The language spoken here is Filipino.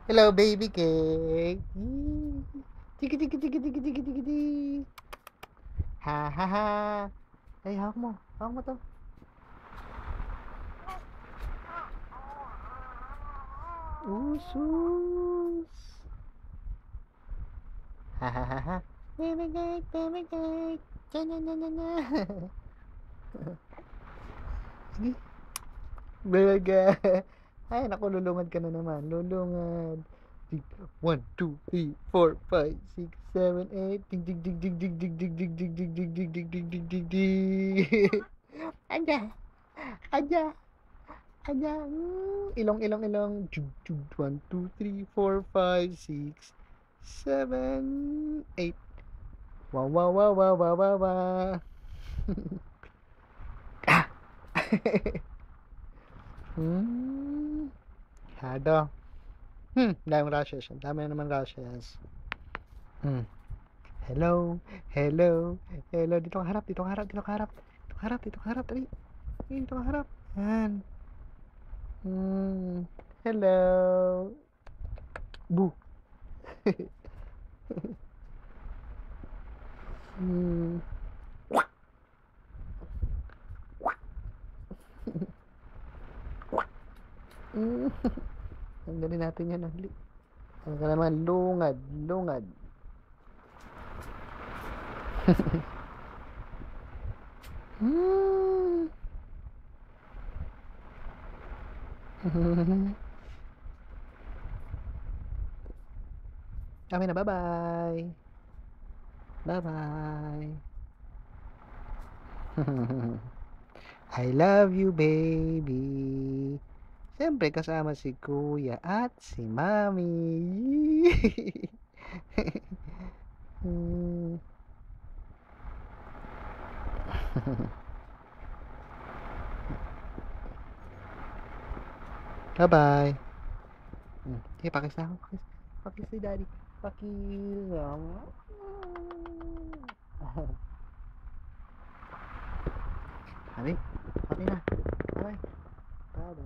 Hello, baby cake. Tiki tiki tiki tiki tiki tiki tiki. Ha ha ha. Ay, hawak mo. Hawak mo to. Usus. Ha ha ha ha. Baby cake, baby cake. Na na na na na. Sige. Baby cake. Ay, naku, lulungad ka na naman. Lulungad. 1, 2, 3, 4, 5, 6, 7, 8. Dig dig dig dig dig dig dig dig dig dig dig dig dig dig dig dig dig. Aja, aja, aja. Ilong, ilong, ilong. 1, 2, 3, 4, 5, 6, 7, 8. Wow, wow, wow, wow, wow, wow, wow. Ah! Hado. Daming rashes. Ang dami na naman rashes. Hello, hello, hello. Dito ka harap, dito ka harap, dito ka harap. Dito ka harap, dito ka harap. Dali. Dito ka harap. Yan. Hello. Boo. Hmm. Tanggalin natin yan. Dali. Ano ka naman? Lungad, lungad. Kami na, bye-bye. Bye-bye. I love you, baby. Siyempre, kasama si Kuya at si Mami. Bye-bye. Okay, pakis na ako. Pakis, pakis si Daddy. Pakis. Hari, okay na. Bye. Bye-bye.